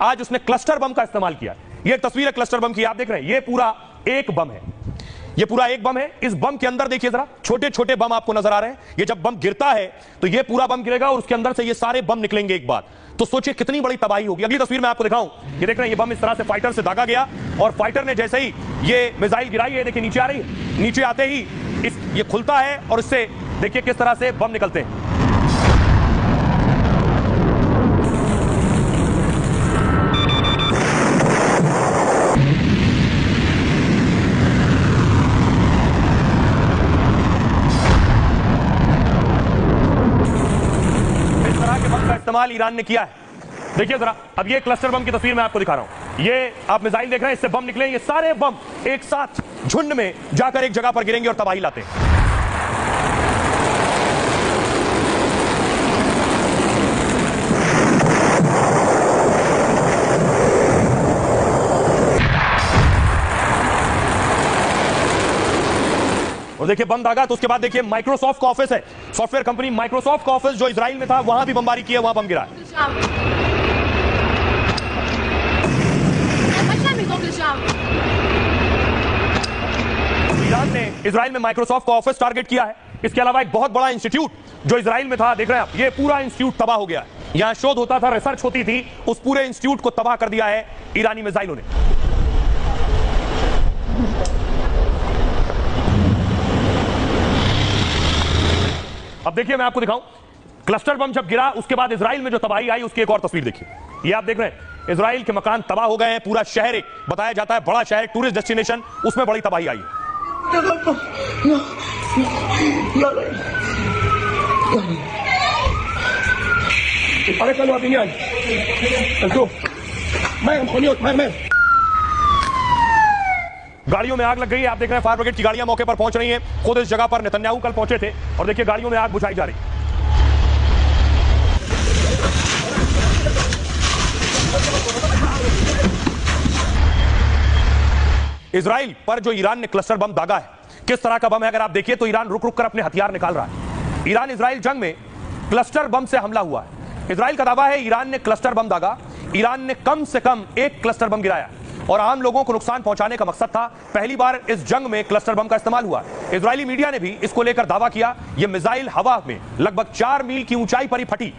आज उसने cluster bomb का इस्तेमाल किया। ये तस्वीर है क्लस्टर बम की, आप देख रहे हैं, ये पूरा एक बम है, ये पूरा एक बम है। इस बम के अंदर देखिए जरा, छोटे छोटे बम आपको नजर आ रहे हैं। ये जब बम गिरता है तो ये पूरा बम गिरेगा और उसके अंदर से ये सारे बम निकलेंगे एक बार। तो सोचिए कितनी बड़ी तबाही होगी। अगली तस्वीर में आपको दिखाऊं, ये देख रहे हैं, ये बम इस तरह से फाइटर से दागा गया और फाइटर ने जैसे ही ये मिसाइल गिराई है, देखिए नीचे आ रही है, नीचे आते ही ये खुलता है और इससे देखिए किस तरह से बम निकलते हैं। इस्तेमाल ईरान ने किया है। देखिए जरा, अब ये क्लस्टर बम की तस्वीर मैं आपको दिखा रहा हूं। ये आप मिसाइल देख रहे हैं, इससे बम निकले, ये सारे बम एक साथ झुंड में जाकर एक जगह पर गिरेंगे और तबाही लाते हैं। और देखिए बम दागा तो उसके बाद देखिए माइक्रोसॉफ्ट का ऑफिस है, सॉफ्टवेयर कंपनी माइक्रोसॉफ्ट का ऑफिस जो इजराइल में था, वहां भी बमबारी की है, वहां बम गिरा है। ईरान ने इजराइल में माइक्रोसॉफ्ट का ऑफिस टारगेट किया है। इसके अलावा एक बहुत बड़ा इंस्टीट्यूट जो इजराइल में था, देख रहे हैं आप, ये पूरा इंस्टीट्यूट तबाह हो गया है। यहां शोध होता था, रिसर्च होती थी, उस पूरे इंस्टीट्यूट को तबाह कर दिया है ईरानी मिसाइलों ने। अब देखिए मैं आपको दिखाऊं, क्लस्टर बम जब गिरा उसके बाद इजराइल में जो तबाही आई उसकी एक और तस्वीर देखिए। ये आप देख रहे हैं, इजराइल के मकान तबाह हो गए हैं, पूरा शहर, एक बताया जाता है बड़ा शहर, टूरिस्ट डेस्टिनेशन, उसमें बड़ी तबाही आई है। गाड़ियों में आग लग गई है, आप देख रहे हैं फायर ब्रिगेड की गाड़ियां मौके पर पहुंच रही हैं। खुद इस जगह पर नेतन्याहू कल पहुंचे थे और देखिए गाड़ियों में आग बुझाई जा रही। इजराइल पर जो ईरान ने क्लस्टर बम दागा है, किस तरह का बम है अगर आप देखिए तो ईरान रुक रुक कर अपने हथियार निकाल रहा है। ईरान इजराइल जंग में क्लस्टर बम से हमला हुआ है। इजराइल का दावा है ईरान ने क्लस्टर बम दागा, ईरान ने कम से कम एक क्लस्टर बम गिराया और आम लोगों को नुकसान पहुंचाने का मकसद था। पहली बार इस जंग में क्लस्टर बम का इस्तेमाल हुआ। इजरायली मीडिया ने भी इसको लेकर दावा किया। यह मिसाइल हवा में लगभग 4 मील की ऊंचाई पर ही फटी।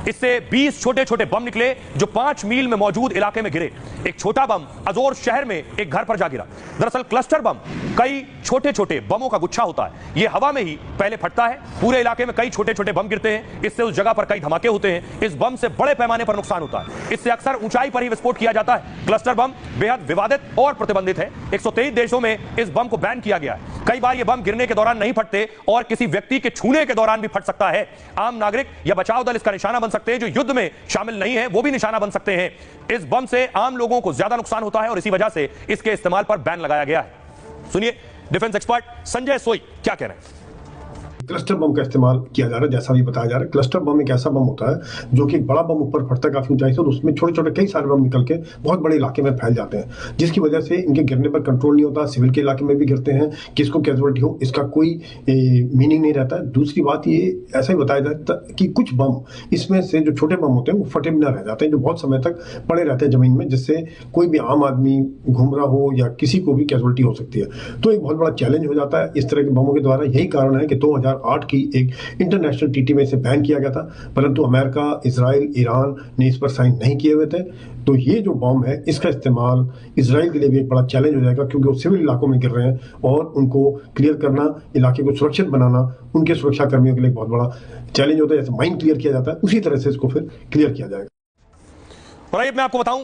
इससे 20 छोटे छोटे बम निकले जो 5 मील में मौजूद इलाके में गिरे। एक छोटा बम अजोर शहर में एक घर पर जा गिरा। दरअसल क्लस्टर बम कई छोटे छोटे बमों का गुच्छा होता है। यह हवा में ही पहले फटता है, पूरे इलाके में कई छोटे छोटे बम गिरते हैं, इससे उस जगह पर कई धमाके होते हैं। इस बम से बड़े पैमाने पर नुकसान होता है। इससे अक्सर ऊंचाई पर ही विस्फोट किया जाता है। क्लस्टर बम बेहद विवादित और प्रतिबंधित है। 123 देशों में इस बम को बैन किया गया है। कई बार यह बम गिरने के दौरान नहीं फटते और किसी व्यक्ति के छूने के दौरान भी फट सकता है। आम नागरिक या बचाव दल इसका निशाना बन सकते हैं, जो युद्ध में शामिल नहीं है वो भी निशाना बन सकते हैं। इस बम से आम लोगों को ज्यादा नुकसान होता है और इसी वजह से इसके इस्तेमाल पर बैन लगाया गया है। सुनिए डिफेंस एक्सपर्ट संजय सोई क्या कह रहे हैं। क्लस्टर बम का इस्तेमाल किया जा रहा है, जैसा भी बताया जा रहा है। क्लस्टर बम एक ऐसा बम होता है जो कि एक बड़ा बम ऊपर फटता है काफी ऊंचाई से और उसमें छोटे छोटे कई सारे बम निकल के बहुत बड़े इलाके में फैल जाते हैं, जिसकी वजह से इनके गिरने पर कंट्रोल नहीं होता। सिविल के इलाके में भी गिरते हैं, किसको कैजुअलिटी हो इसका कोई मीनिंग नहीं रहता है। दूसरी बात ये ऐसा ही बताया जाता है कि कुछ बम इसमें से जो छोटे बम होते हैं वो फटे बिना रह जाते हैं, जो बहुत समय तक पड़े रहते हैं जमीन में, जिससे कोई भी आम आदमी घूम रहा हो या किसी को भी कैजुअलिटी हो सकती है। तो एक बहुत बड़ा चैलेंज हो जाता है इस तरह के बमों के द्वारा। यही कारण है कि 2008 की एक इंटरनेशनल टीटी में इसे बैन किया गया था, परंतु अमेरिका, इजराइल, ईरान ने इस पर साइन नहीं किए हुए थे। तो ये जो बम है इसका इस्तेमाल इजराइल के लिए भी एक बड़ा चैलेंज हो जाएगा, क्योंकि वो सिविल इलाकों में गिर रहे हैं और उनको क्लियर करना, इलाके को सुरक्षित बनाना उनके सुरक्षा कर्मियों के लिए बहुत बड़ा चैलेंज होता है। जैसे माइन क्लियर किया जाता है उसी तरह से इसको फिर क्लियर किया जाएगा। और मैं आपको बताऊं,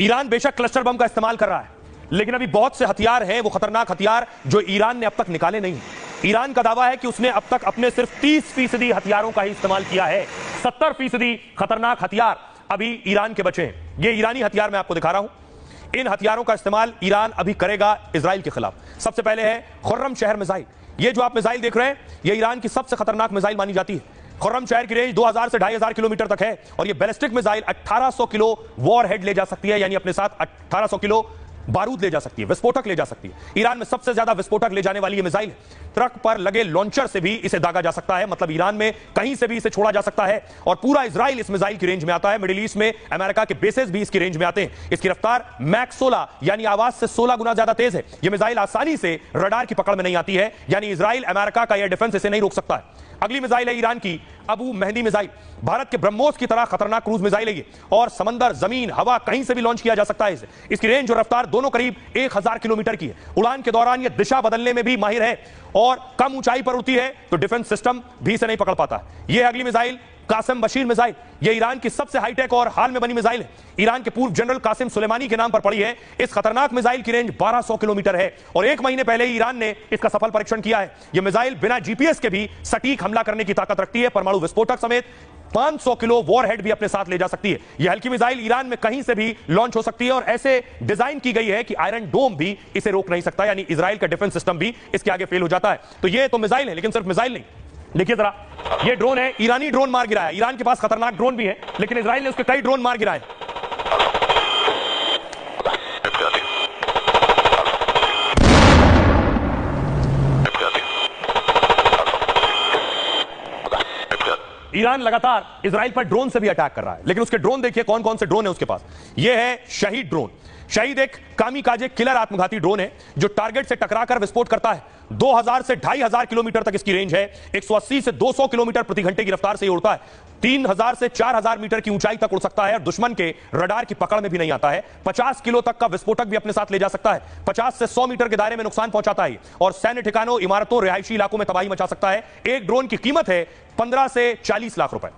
ईरान बेशक क्लस्टर बम का इस्तेमाल कर रहा है, लेकिन अभी बहुत से हथियार हैं, वो खतरनाक हथियार जो ईरान ने अब तक निकाले नहीं। ईरान का दावा है कि उसने अब तक अपने सिर्फ 30% हथियारों का ही इस्तेमाल किया है। 70% खतरनाक हथियार अभी ईरान के बचे हैं। ये ईरानी हथियार मैं आपको दिखा रहा हूं। इन हथियारों का इस्तेमाल ईरान अभी करेगा इजराइल के खिलाफ। सबसे पहले है खुर्रम शहर मिसाइल। ये जो आप मिसाइल देख रहे हैं, ये ईरान की सबसे खतरनाक मिसाइल मानी जाती है। खुर्रम शहर की रेंज 2000 से 2500 किलोमीटर तक है और ये ballistic missile 1800 kilo war head ले जा सकती है, यानी अपने साथ 1800 किलो बारूद ले जा सकती है, विस्फोटक ले जा सकती है। ईरान में सबसे ज्यादा विस्फोटक ले जाने वाली ये मिसाइल है। ट्रक पर लगे लॉन्चर से भी इसे दागा जा सकता है, मतलब ईरान में कहीं से भी इसे छोड़ा जा सकता है और पूरा इजराइल इस मिसाइल की रेंज में आता है। मिडिल ईस्ट में अमेरिका के बेसेस भी इसकी रेंज में आते हैं। इसकी रफ्तार मैक 16 यानी आवाज से 16 गुना ज्यादा तेज है। यह मिसाइल आसानी से रडार की पकड़ में नहीं आती है, यानी इजराइल अमेरिका का एयर डिफेंस इसे नहीं रोक सकता है। अगली मिसाइल है ईरान की अबू मेहदी मिसाइल। भारत के ब्रह्मोस की तरह खतरनाक क्रूज मिसाइल है ये और समंदर, जमीन, हवा कहीं से भी लॉन्च किया जा सकता है इसे। इसकी रेंज और रफ्तार दोनों करीब 1000 किलोमीटर की है। उड़ान के दौरान यह दिशा बदलने में भी माहिर है और कम ऊंचाई पर उड़ती है तो डिफेंस सिस्टम भी इसे नहीं पकड़ पाता। यह अगली मिसाइल कासिम बशीर मिसाइल। यह ईरान की सबसे हाईटेक और हाल में बनी मिसाइल है। ईरान के पूर्व जनरल कासिम सुलेमानी के नाम पर पड़ी है। इस खतरनाक मिसाइल की रेंज 1200 किलोमीटर है और 1 महीने पहले ही ईरान ने इसका सफल परीक्षण किया है। यह मिसाइल बिना जीपीएस के भी सटीक हमला करने की ताकत रखती है। परमाणु विस्फोटक समेत 500 किलो वॉरहेड भी अपने साथ ले जा सकती है। यह हल्की मिसाइल ईरान में कहीं से भी लॉन्च हो सकती है और ऐसे डिजाइन की गई है कि आयरन डोम भी इसे रोक नहीं सकता, यानी इजराइल का डिफेंस सिस्टम भी इसके आगे फेल हो जाता है। तो यह तो मिसाइल है, लेकिन सिर्फ मिसाइल नहीं। देखिए जरा, ये ड्रोन है, ईरानी ड्रोन मार गिराया। ईरान के पास खतरनाक ड्रोन भी है, लेकिन इजराइल ने उसके कई ड्रोन मार गिराए। ईरान लगातार इजराइल पर ड्रोन से भी अटैक कर रहा है, लेकिन उसके ड्रोन देखिए कौन कौन से ड्रोन है उसके पास। यह है शहीद ड्रोन। शहीद एक कामिकाजे किलर आत्मघाती ड्रोन है जो टारगेट से टकराकर विस्फोट करता है। 2000 से 2500 किलोमीटर तक इसकी रेंज है। 180 से 200 किलोमीटर प्रति घंटे की रफ्तार से ये उड़ता है। 3000 से 4000 मीटर की ऊंचाई तक उड़ सकता है और दुश्मन के रडार की पकड़ में भी नहीं आता है। 50 किलो तक का विस्फोटक भी अपने साथ ले जा सकता है। 50 से 100 मीटर के दायरे में नुकसान पहुंचाता है और सैन्य ठिकानों, इमारतों, रिहायशी इलाकों में तबाही मचा सकता है। एक ड्रोन की कीमत है 15 से 40 लाख रुपए।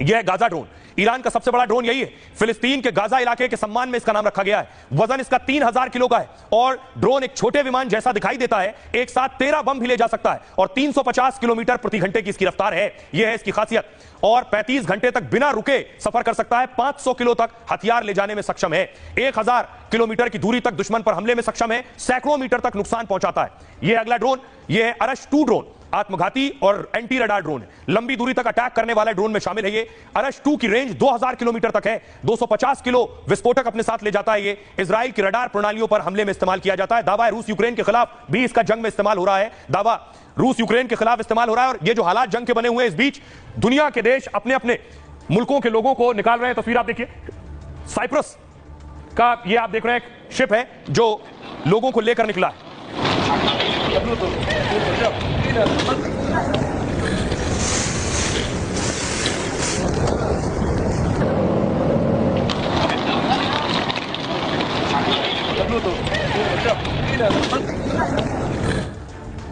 यह है गाजा ड्रोन। ईरान का सबसे बड़ा ड्रोन यही है। फिलिस्तीन के गाजा इलाके के सम्मान में इसका नाम रखा गया है। वजन इसका 3000 किलो का है और ड्रोन एक छोटे विमान जैसा दिखाई देता है। एक साथ 13 बम भी ले जा सकता है और 350 किलोमीटर प्रति घंटे की इसकी रफ्तार है। यह है इसकी खासियत। और 35 घंटे तक बिना रुके सफर कर सकता है। 500 किलो तक हथियार ले जाने में सक्षम है। 1000 किलोमीटर की दूरी तक दुश्मन पर हमले में सक्षम है। सैकड़ों मीटर तक नुकसान पहुंचाता है। यह अगला ड्रोन, यह है अरश 2 ड्रोन। आत्मघाती और एंटी रडार ड्रोन है। लंबी दूरी तक अटैक करने वाले ड्रोन में शामिल है। ये अरश 2 की रेंज 2000 किलोमीटर तक है। 250 किलो विस्फोटक अपने साथ ले जाता है। ये इजराइल की रडार प्रणालियों पर हमले में इस्तेमाल किया जाता है। दावा है रूस यूक्रेन के खिलाफ भी इसका जंग में इस्तेमाल हो रहा है। दावा रूस यूक्रेन के खिलाफ इस्तेमाल हो रहा है और ये जो हालात जंग के बने हुए हैं, इस बीच दुनिया के देश अपने अपने मुल्कों के लोगों को निकाल रहे हैं। तस्वीर आप देखिए, साइप्रस का ये आप देख रहे हैं एक शिप है जो लोगों को लेकर निकला है।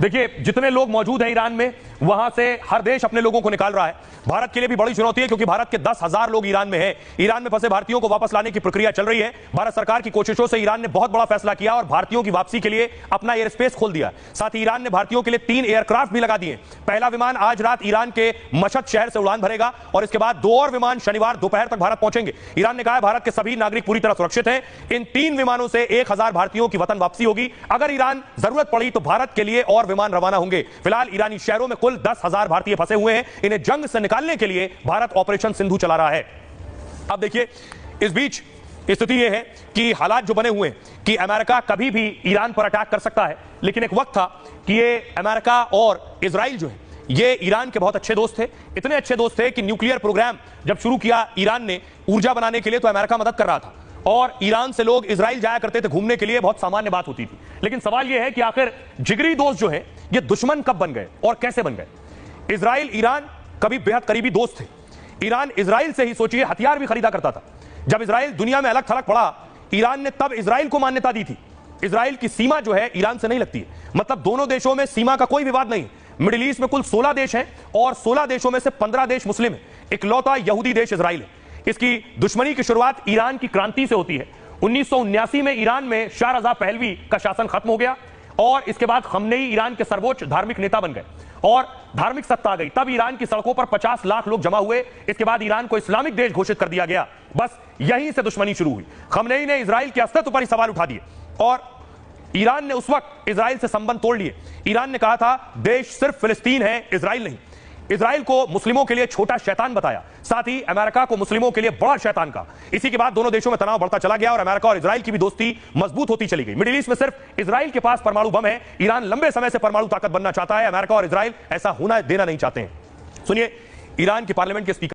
देखिए जितने लोग मौजूद हैं ईरान में, वहां से हर देश अपने लोगों को निकाल रहा है। भारत के लिए भी बड़ी चुनौती है क्योंकि भारत के 10,000 लोग ईरान में हैं। ईरान में फंसे भारतीयों को वापस लाने की प्रक्रिया चल रही है। भारत सरकार की कोशिशों से ईरान ने बहुत बड़ा फैसला किया और भारतीयों की वापसी के लिए अपना एयर स्पेस खोल दिया। साथ ही ईरान ने भारतीयों के लिए 3 एयरक्राफ्ट भी लगा दिए। पहला विमान आज रात ईरान के मशहद शहर से उड़ान भरेगा और इसके बाद 2 और विमान शनिवार दोपहर तक भारत पहुंचेंगे। ईरान ने कहा है भारत के सभी नागरिक पूरी तरह सुरक्षित हैं। इन 3 विमानों से 1000 भारतीयों की वतन वापसी होगी। अगर ईरान जरूरत पड़ी तो भारत के लिए और विमान रवाना होंगे। फिलहाल ईरानी शहरों में कुल 10,000 भारतीय फंसे हुए हैं। इन्हें जंग से निकालने के लिए भारत ऑपरेशन सिंधु चला रहा है। अब देखिए इस बीच स्थिति यह है कि हालात जो बने हुए हैं कि अमेरिका कभी भी ईरान पर अटैक कर सकता है, लेकिन एक वक्त था कि ये अमेरिका और इजराइल जो है ये ईरान के बहुत अच्छे दोस्त थे। इतने अच्छे दोस्त थे कि न्यूक्लियर प्रोग्राम जब शुरू किया ईरान ने ऊर्जा बनाने के लिए तो अमेरिका मदद कर रहा था और ईरान से लोग इजराइल जाया करते थे घूमने के लिए, बहुत सामान्य बात होती थी। लेकिन सवाल यह है कि आखिर जिगरी दोस्त जो है ये दुश्मन कब बन गए और कैसे बन गए। इजराइल ईरान कभी बेहद करीबी दोस्त थे। ईरान इजराइल से ही सोचिए हथियार भी खरीदा करता था। जब इजराइल दुनिया में अलग थलग पड़ा, ईरान ने तब इजराइल को मान्यता दी थी। इजराइल की सीमा जो है ईरान से नहीं लगती है, मतलब दोनों देशों में सीमा का कोई विवाद नहीं। मिडिल ईस्ट में कुल 16 देश हैं और 16 देशों में से 15 देश मुस्लिम हैं। इकलौता यहूदी देश इजराइल है। इसकी दुश्मनी की शुरुआत ईरान की क्रांति से होती है। 1979 में ईरान में शाह रजा पहलवी का शासन खत्म हो गया और इसके बाद खमनेई ईरान के सर्वोच्च धार्मिक नेता बन गए और धार्मिक सत्ता आ गई। तब ईरान की सड़कों पर 50 लाख लोग जमा हुए। इसके बाद ईरान को इस्लामिक देश घोषित कर दिया गया। बस यहीं से दुश्मनी शुरू हुई। खमनेई ने इजराइल के अस्तित्व पर ही सवाल उठा दिए और ईरान ने उस वक्त इजराइल से संबंध तोड़ लिए। ईरान ने कहा था देश सिर्फ फिलिस्तीन है, इजराइल नहीं। इजराइल को मुस्लिमों के लिए छोटा शैतान बताया, साथ ही अमेरिका को मुस्लिमों के लिए बड़ा शैतान का। इसी के बाद दोनों देशों में तनाव बढ़ता चला गया और अमेरिका और इजराइल की भी दोस्ती मजबूत होती चली गई। मिडिल ईस्ट में सिर्फ इजराइल के पास परमाणु बम है, ईरान लंबे समय से परमाणु ताकत बनना चाहता है, अमेरिका और इजराइल ऐसा होना देना नहीं चाहते हैं। सुनिए ईरान के पार्लियामेंट के स्पीकर